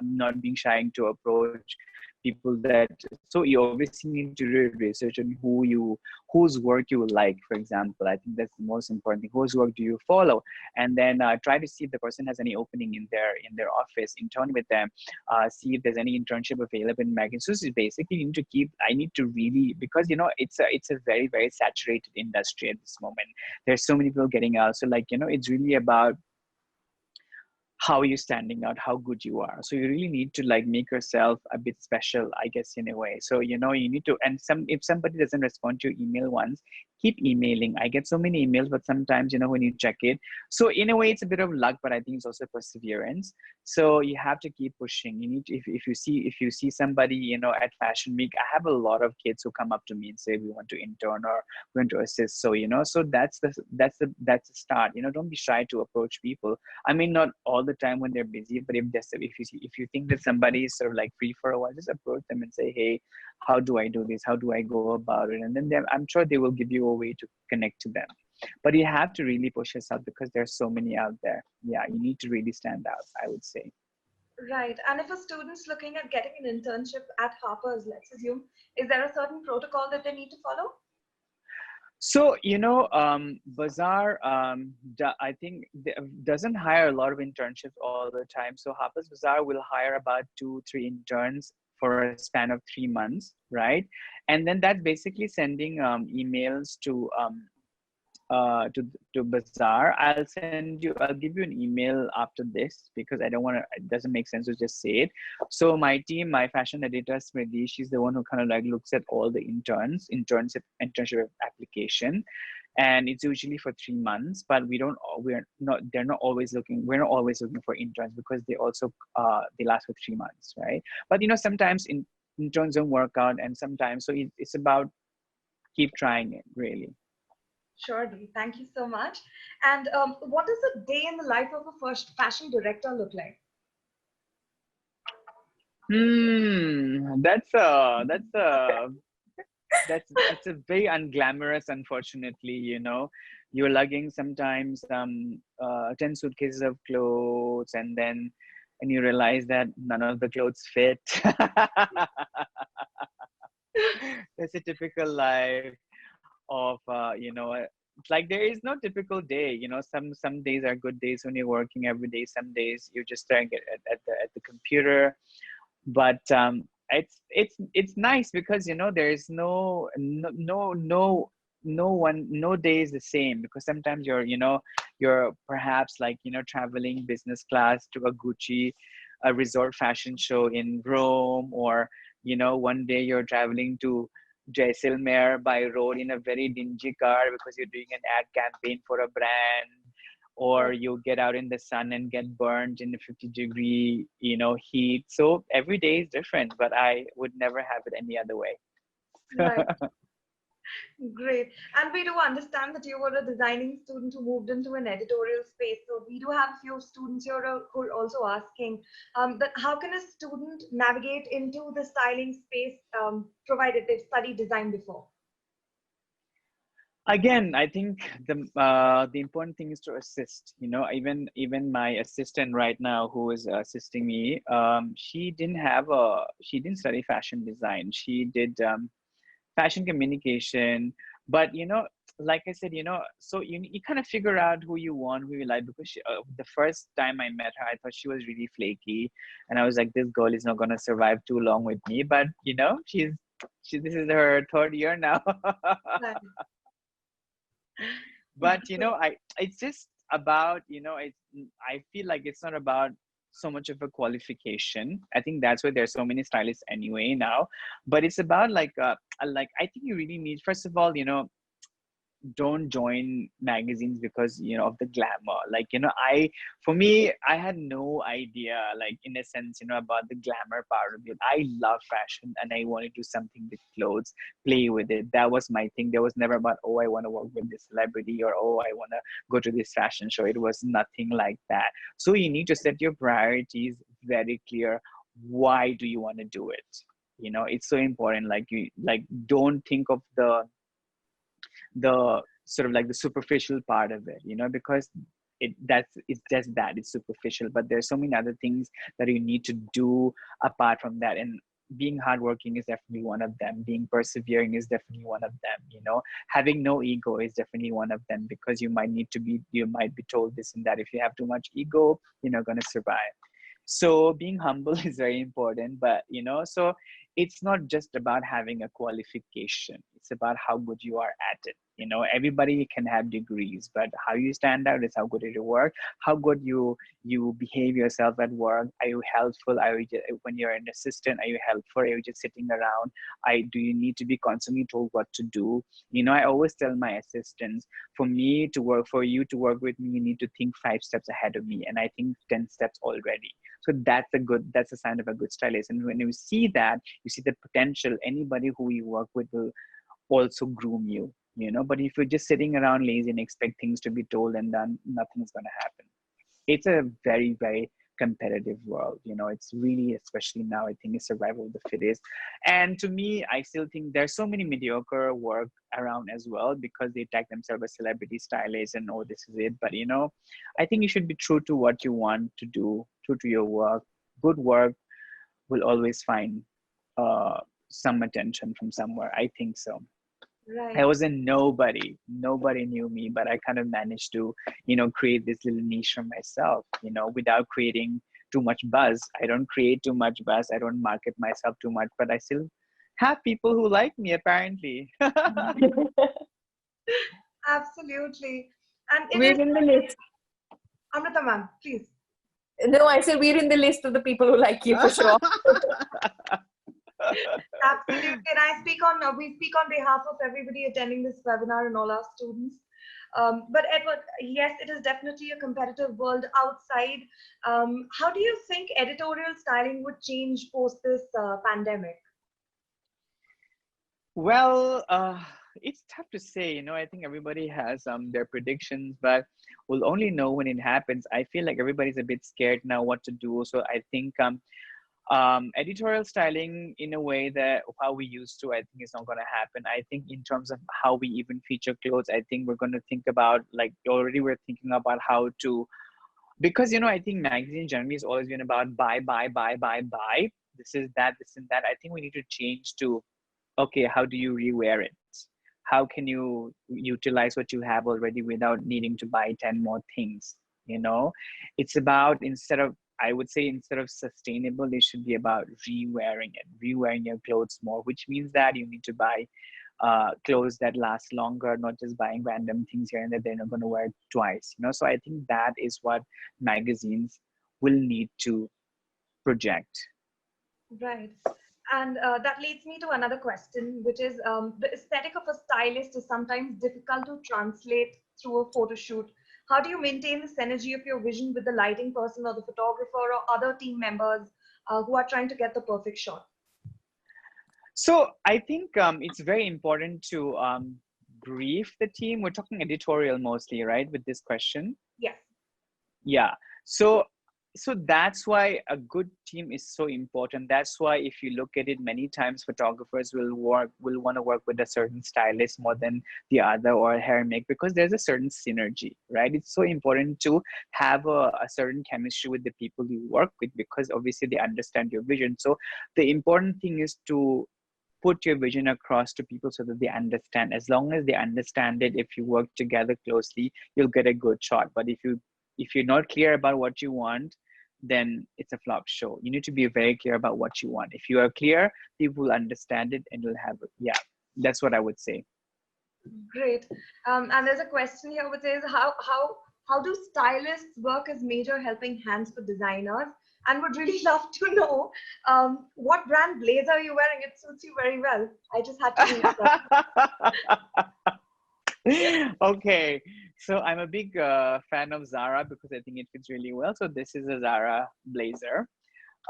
Not being shy to approach people that. So you obviously need to do research on whose work you like. For example, I think that's the most important thing. Whose work do you follow, and then try to see if the person has any opening in their office. Intern with them, see if there's any internship available in magazines. So it's basically need to keep. I need to really, because it's a very very saturated industry at this moment. There's so many people getting out. So like it's really about how you're standing out, how good you are. So you really need to like make yourself a bit special, I guess, in a way. So you need to, and if somebody doesn't respond to your email once, keep emailing. I get so many emails, but sometimes when you check it. So in a way, it's a bit of luck, but I think it's also perseverance. So you have to keep pushing. You need to, if you see somebody at Fashion Week. I have a lot of kids who come up to me and say we want to intern or we want to assist. So so that's the start. Don't be shy to approach people. I mean, not all the time when they're busy, but if you think that somebody is sort of like free for a while, just approach them and say, hey, how do I do this? How do I go about it? And then I'm sure they will give you a way to connect to them. But you have to really push yourself because there's so many out there. Yeah, you need to really stand out, I would say. Right. And if a student's looking at getting an internship at Harper's, let's assume, is there a certain protocol that they need to follow? So, Bazaar, I think doesn't hire a lot of internships all the time. So Harper's Bazaar will hire about 2, 3 interns for a span of 3 months, right? And then that's basically sending emails uh, to to Bazaar. I'll give you an email after this because I don't want to. It doesn't make sense to just say it. So my team, my fashion editor Smriti, she's the one who kind of like looks at all the internship application, and it's usually for 3 months. But we're not. They're not always looking. We're not always looking for interns because they last for 3 months, right? But sometimes interns don't work out, and sometimes it's about keep trying it really. Surely. Thank you so much. And what does a day in the life of a first fashion director look like? That's a very unglamorous, unfortunately. You're lugging sometimes 10 suitcases of clothes, and you realize that none of the clothes fit. That's a typical life of it's like there is no typical day. Some days are good days when you're working every day. Some days you're just staring at the computer. But it's nice because there is no day is the same, because sometimes you're perhaps like traveling business class to a Gucci a resort fashion show in Rome, or one day you're traveling to Jaisalmer by road in a very dingy car because you're doing an ad campaign for a brand, or you get out in the sun and get burned in the 50-degree heat. So every day is different, but I would never have it any other way. Right. Great. And we do understand that you were a designing student who moved into an editorial space. So we do have a few students here who are also asking that how can a student navigate into the styling space provided they've studied design before? Again, I think the important thing is to assist. Even my assistant right now, who is assisting me, she didn't study fashion design. She did fashion communication. But like I said, so you kind of figure out who you want, who you like, because the first time I met her, I thought she was really flaky, and I was like, this girl is not going to survive too long with me. But this is her third year now. Right. But it's just about I feel like it's not about so much of a qualification. I think that's why there's so many stylists anyway now. But it's about like I think you really need, first of all, don't join magazines because of the glamour. Like I for me, I had no idea, like, in a sense, about the glamour part of it. I love fashion and I want to do something with clothes, play with it. That was my thing. There was never about, oh, I want to work with this celebrity, or oh, I want to go to this fashion show. It was nothing like that. So you need to set your priorities very clear. Why do you want to do it? You know, it's so important. Like you, like, don't think of the sort of like the superficial part of it, you know, because it's just that, it's superficial, but there's so many other things that you need to do apart from that. And being hardworking is definitely one of them. Being persevering is definitely one of them. You know, having no ego is definitely one of them, because you might be told this and that. If you have too much ego, you're not going to survive. So being humble is very important. But you know, so it's not just about having a qualification, it's about how good you are at it. You know, everybody can have degrees, but how you stand out is how good at your work, how good you behave yourself at work. Are you helpful? Are you just, when you're an assistant, are you helpful? Are you just sitting around? Do you need to be constantly told what to do? You know, I always tell my assistants, for me to work, for you to work with me, you need to think 5 steps ahead of me, and I think 10 steps already. So that's a sign of a good stylist. And when you see that, you see the potential. Anybody who you work with will also groom you, you know. But if you're just sitting around lazy and expect things to be told and done, nothing's going to happen. It's a very, very competitive world. You know, it's really, especially now, I think it's survival of the fittest. And to me, I still think there's so many mediocre work around as well, because they tag themselves as celebrity stylists and, oh, this is it. But you know, I think you should be true to what you want to do, true to your work. Good work will always find some attention from somewhere. I think so. I Right. was a nobody. Nobody knew me, but I kind of managed to, you know, create this little niche for myself, you know, without creating too much buzz. I don't create too much buzz. I don't market myself too much, but I still have people who like me, apparently. Absolutely. And it is, We're in the list. Amrita ma'am, please. No, I said we're in the list of the people who like you for sure. Absolutely. And we speak on behalf of everybody attending this webinar and all our students. But Edward, yes, it is definitely a competitive world outside. How do you think editorial styling would change post this pandemic? Well, it's tough to say. You know, I think everybody has their predictions, but we'll only know when it happens. I feel like everybody's a bit scared now what to do. So I think editorial styling, in a way that how we used to, I think is not going to happen. I think in terms of how we even feature clothes, I think we're going to think about, like, already we're thinking about how to, because you know, I think magazine generally has always been about buy, buy, buy, buy, buy. This is that, this and that. I think we need to change to, okay, how do you rewear it? How can you utilize what you have already without needing to buy 10 more things? You know, it's about, instead of, I would say, instead of sustainable, it should be about rewearing it, rewearing your clothes more, which means that you need to buy clothes that last longer, not just buying random things here and there they're not going to wear twice. You know, so I think that is what magazines will need to project. Right. And that leads me to another question, which is the aesthetic of a stylist is sometimes difficult to translate through a photo shoot. How do you maintain the synergy of your vision with the lighting person or the photographer or other team members who are trying to get the perfect shot? So I think it's very important to brief the team. We're talking editorial mostly, right, with this question? Yes. Yeah. So that's why a good team is so important. That's why if you look at it, many times photographers will want to work with a certain stylist more than the other, or a hair make, because there's a certain synergy, right? It's so important to have a certain chemistry with the people you work with, because obviously they understand your vision. So the important thing is to put your vision across to people so that they understand. As long as they understand it, if you work together closely, you'll get a good shot. But if you're not clear about what you want, then it's a flop show. You need to be very clear about what you want. If you are clear, people will understand it and you'll have it. Yeah, that's what I would say. Great. And there's a question here which says, how do stylists work as major helping hands for designers? And would really love to know what brand blazer are you wearing? It suits you very well. I just had to use that. Okay, so I'm a big fan of Zara because I think it fits really well. So this is a Zara blazer.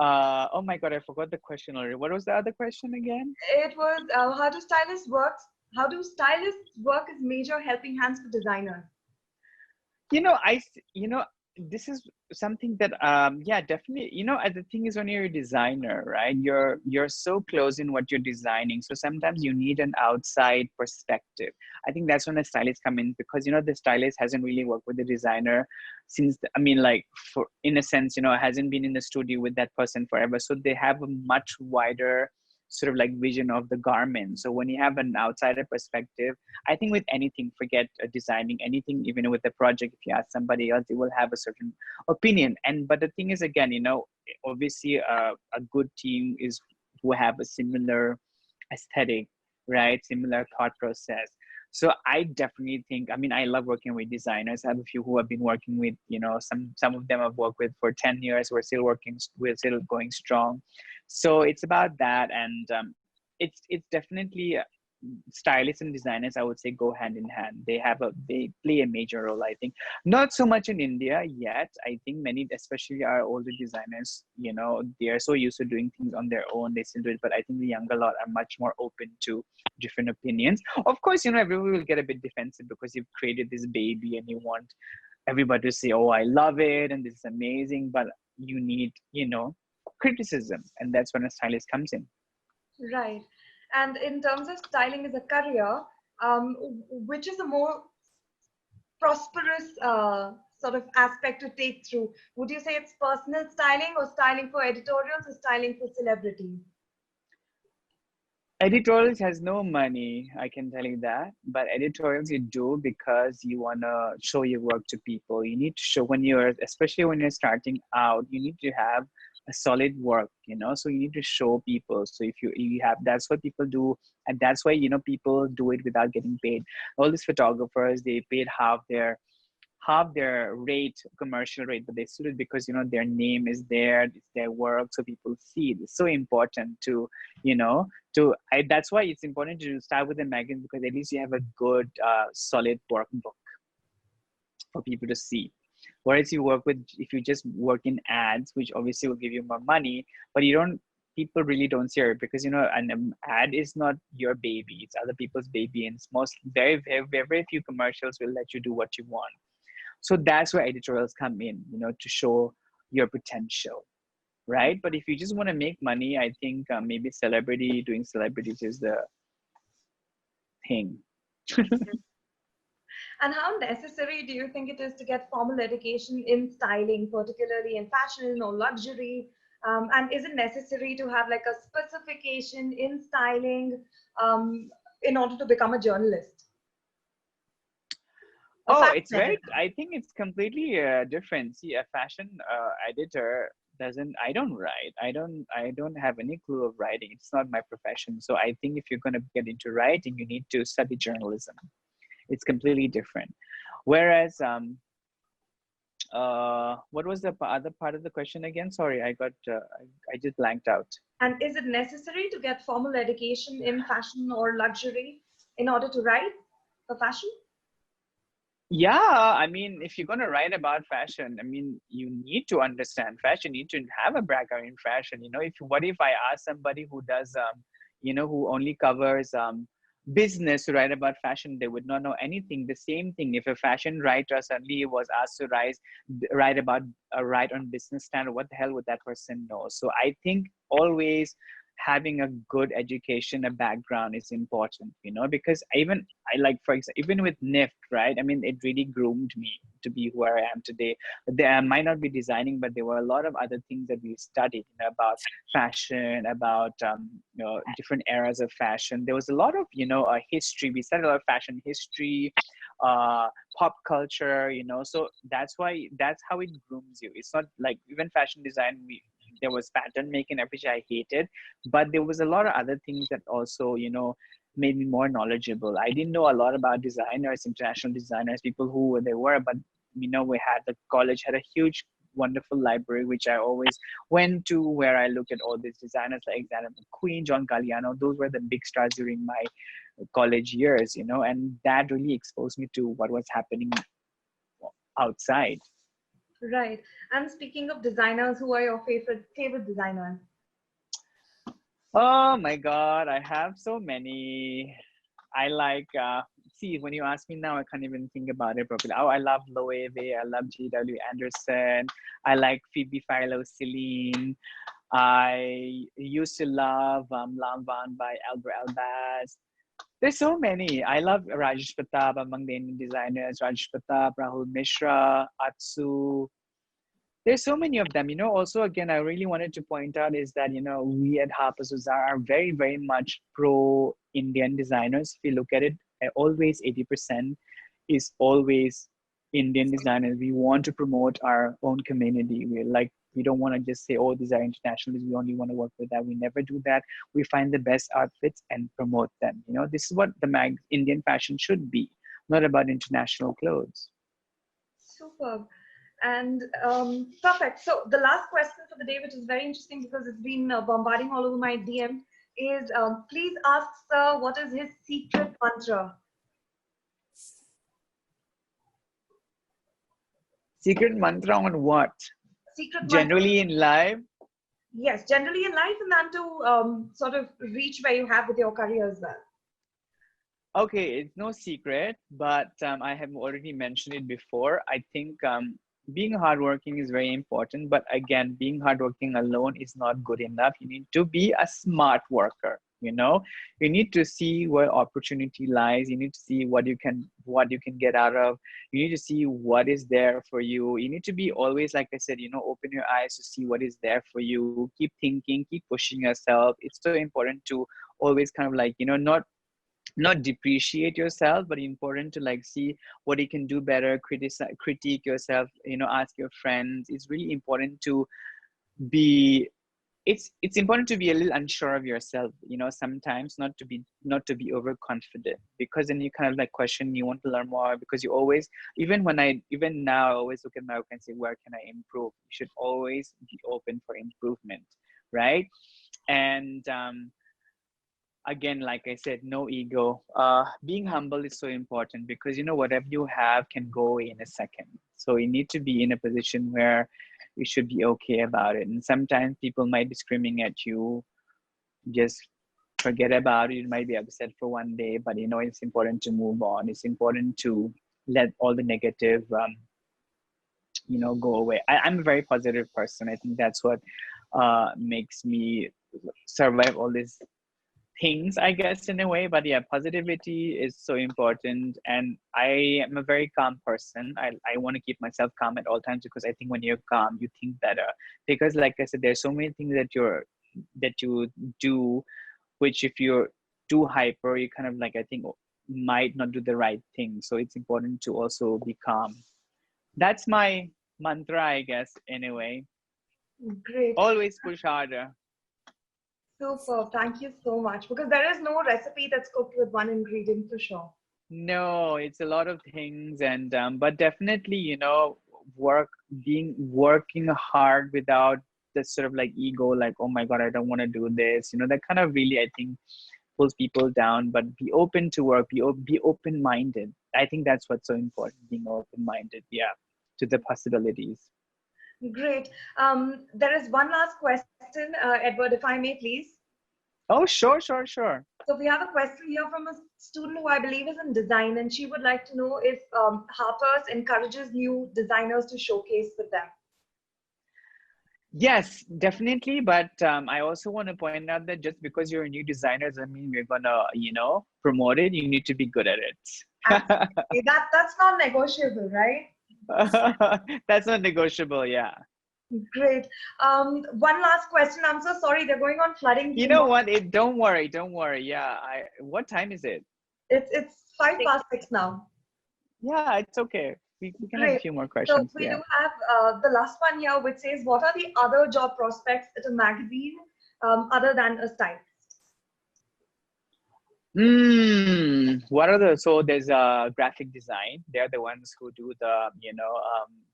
Oh my God, I forgot the question already. What was the other question again? It was how do stylists work? How do stylists work as major helping hands for designers? You know, you know, this is something that yeah, definitely, the thing is, when you're a designer, right, you're so close in what you're designing, so sometimes you need an outside perspective. I think that's when the stylist come in, because the stylist hasn't really worked with the designer since I mean, like, for in a sense, hasn't been in the studio with that person forever, so they have a much wider sort of like vision of the garment. So when you have an outsider perspective, I think with anything, forget designing anything, even with a project, if you ask somebody else, they will have a certain opinion. And but the thing is, again, obviously, a good team is who have a similar aesthetic, right? Similar thought process. So I definitely think, I mean, I love working with designers. I have a few who have been working with, some of them I've worked with for 10 years. We're still going strong. So it's about that. And it's definitely stylists and designers, I would say, go hand in hand. They play a major role, I think. Not so much in India yet. I think many, especially our older designers, they are so used to doing things on their own, they still do it. But I think the younger lot are much more open to different opinions. Of course, everyone will get a bit defensive because you've created this baby and you want everybody to say, oh, I love it and this is amazing. But you need, criticism, and that's when a stylist comes in. Right. And in terms of styling as a career, which is a more prosperous sort of aspect to take through? Would you say it's personal styling, or styling for editorials, or styling for celebrities? Editorials has no money, I can tell you that. But editorials you do because you want to show your work to people. You need to show especially when you're starting out, you need to have a solid work, so you need to show people. So if you have, that's what people do. And that's why, people do it without getting paid. All these photographers, they paid half their rate, commercial rate, but they still it because their name is there, it's their work, so people see it. It's so important to that's why it's important to start with a magazine, because at least you have a good solid workbook for people to see. Whereas if you just work in ads, which obviously will give you more money, but people really don't see it, because an ad is not your baby, it's other people's baby. And it's very, very, very, very few commercials will let you do what you want. So that's where editorials come in, to show your potential, right? But if you just want to make money, I think maybe doing celebrities is the thing. And how necessary do you think it is to get formal education in styling, particularly in fashion or luxury? And is it necessary to have like a specification in styling in order to become a journalist? Oh, I think it's completely different. See, a fashion editor I don't write. I don't have any clue of writing. It's not my profession. So I think if you're going to get into writing, you need to study journalism. It's completely different. Whereas, what was the other part of the question again? Sorry, I just blanked out. And is it necessary to get formal education in fashion or luxury in order to write for fashion? Yeah, I mean, if you're going to write about fashion, I mean, you need to understand fashion. You need to have a background in fashion. What if I ask somebody who does, who only covers business to write about fashion, they would not know anything. The same thing, if a fashion writer suddenly was asked to write on business standard, what the hell would that person know? So I think always having a good education, a background is important, because for example, even with NIFT, right? I mean, it really groomed me to be who I am today. I might not be designing, but there were a lot of other things that we studied, about fashion, about different eras of fashion. There was a lot of history. We studied a lot of fashion history, pop culture, so that's how it grooms you. It's not like even fashion design, there was pattern making, which I hated, but there was a lot of other things that also made me more knowledgeable. I didn't know a lot about designers, international designers, people who they were, but the college had a huge wonderful library which I always went to, where I looked at all these designers like Alexander McQueen, John Galliano. Those were the big stars during my college years, and that really exposed me to what was happening outside. Right. And speaking of designers, who are your favorite designers? Oh my God, I have so many. I like see, when you ask me now, I can't even think about it properly. Oh, I love Loewe, I love J.W. Anderson, I like Phoebe Philo Celine. I used to love Lamvan by Albert Albaz. There's so many. I love Rajesh Pratap among the Indian designers. Rajesh Pratap, Rahul Mishra, Atsu. There's so many of them. Also, again, I really wanted to point out is that, we at Harper's Bazaar are very, very much pro-Indian designers. If you look at it, always 80% is always Indian designers. We want to promote our own community. We don't want to just say, oh, these are internationals, we only want to work with that. We never do that. We find the best outfits and promote them. This is what the Indian fashion should be, not about international clothes. Superb. And perfect. So the last question for the day, which is very interesting because it's been bombarding all over my DM, is please ask sir what is his secret mantra? Secret mantra on what? Secret generally mantra. In life? Yes, generally in life, and then to sort of reach where you have with your career as well. Okay, it's no secret, but I have already mentioned it before. I think being hardworking is very important, but again, being hardworking alone is not good enough. You need to be a smart worker. You need to see where opportunity lies. You need to see what you can get out of. You need to see what is there for you. You need to be always, like I said, open your eyes to see what is there for you. Keep thinking, keep pushing yourself. It's so important to always kind of not depreciate yourself, but important to see what you can do better, critique yourself, ask your friends. It's really important to be, it's important to be a little unsure of yourself, sometimes not to be overconfident, because then you kind of question, you want to learn more, because you always, even now I always look at my work and say, where can I improve? You should always be open for improvement, right? And again, like I said, no ego. Being humble is so important, because whatever you have can go in a second. So you need to be in a position where you should be okay about it. And sometimes people might be screaming at you. Just forget about it. You might be upset for one day, but it's important to move on. It's important to let all the negative go away. I'm a very positive person. I think that's what makes me survive all this things, I guess, in a way. But yeah, positivity is so important, and I am a very calm person. I want to keep myself calm at all times, because I think when you're calm, you think better. Because like I said, there's so many things that you do, which if you're too hyper, you kind of I think might not do the right thing. So it's important to also be calm. That's my mantra, I guess, anyway. Great. Always push harder. Super. Thank you so much. Because there is no recipe that's cooked with one ingredient for sure. No, it's a lot of things, and but definitely, working hard without the sort of ego, oh my God, I don't want to do this. That kind of really, I think, pulls people down. But be open to work. Be open-minded. I think that's what's so important. Being open-minded, yeah, to the possibilities. Great. There is one last question, Edward, if I may, please. Oh, sure. So we have a question here from a student who I believe is in design, and she would like to know if Harper's encourages new designers to showcase with them. Yes, definitely. But I also want to point out that just because you're a new designer doesn't mean we're gonna, promote it. You need to be good at it. Absolutely. That's not negotiable, right? That's not negotiable, yeah. Great. One last question. I'm so sorry. They're going on flooding. You know what? Don't worry. Yeah. What time is it? It's 6:05 now. Yeah, it's okay. We can have a few more questions. So we do have the last one here, which says, what are the other job prospects at a magazine other than a stylist? So there's graphic design. They're the ones who do the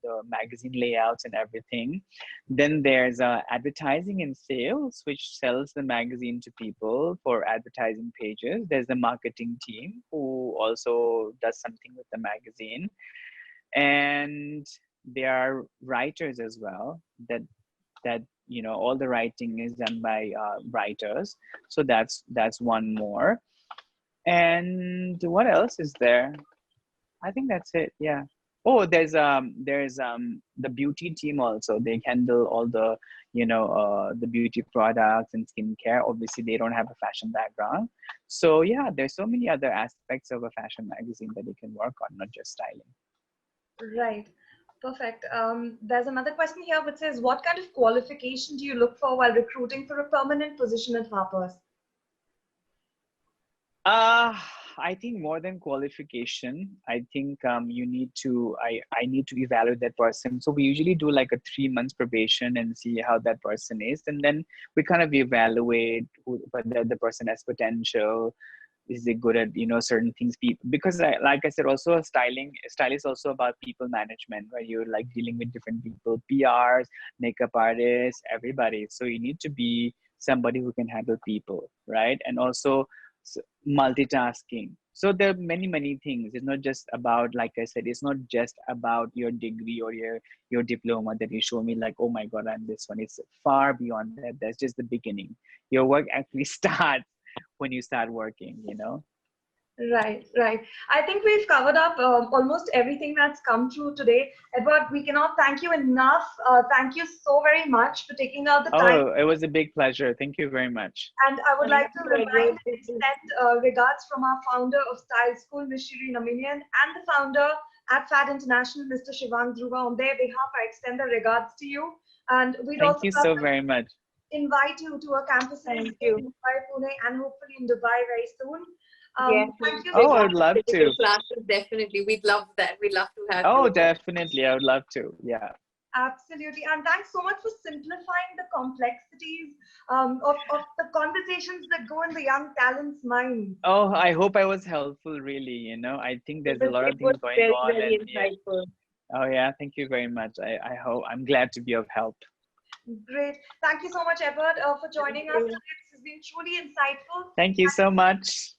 the magazine layouts and everything. Then there's advertising and sales, which sells the magazine to people for advertising pages. There's the marketing team who also does something with the magazine, and there are writers as well. That all the writing is done by writers. So that's one more. And what else is there? I think that's it. Yeah. Oh, there's the beauty team also. They handle all the, the beauty products and skincare. Obviously, they don't have a fashion background. So yeah, there's so many other aspects of a fashion magazine that they can work on, not just styling. Right. Perfect. There's another question here which says, what kind of qualification do you look for while recruiting for a permanent position at Harper's? Uh, I think more than qualification, I think you need to I need to evaluate that person. So we usually do like a 3 months probation and see how that person is, and then we kind of evaluate whether the person has potential. Is it good at certain things? People, because like I said, also style is also about people management, right? You're like dealing with different people, PRs, makeup artists, everybody. So you need to be somebody who can handle people, right? And also multitasking. So there are many things. It's not just about, like I said, it's not just about your degree or your diploma that you show me like, oh my god, I'm this one. It's far beyond that. That's just the beginning. Your work actually starts when you start working. Right, right. I think we've covered up almost everything that's come through today. Edward, we cannot thank you enough. Thank you so very much for taking out the time. Oh, it was a big pleasure. Thank you very much. And I would Thank like to you, remind Edward. and extend regards from our founder of Style School, Ms. Shireen Aminian, and the founder at FAD International, Mr. Shivang Dhruva. On their behalf, I extend the regards to you. And we'd Thank also you love so to very much. invite you to our campuses Thank in you. Mumbai, Pune, and hopefully in Dubai very soon. Yes, Thank you Oh, so I much. would love physical to. classes, definitely. We'd love that. We'd love to have Oh, you. definitely. I would love to. Yeah. Absolutely. And thanks so much for simplifying the complexities of the conversations that go in the young talent's mind. Oh, I hope I was helpful, really. I think there's a lot of It was things going very, on, very and yeah. insightful. Oh, yeah. Thank you very much. I hope I'm glad to be of help. Great. Thank you so much, Edward, for Thank joining us you. today. This has been truly insightful. Thank you so much.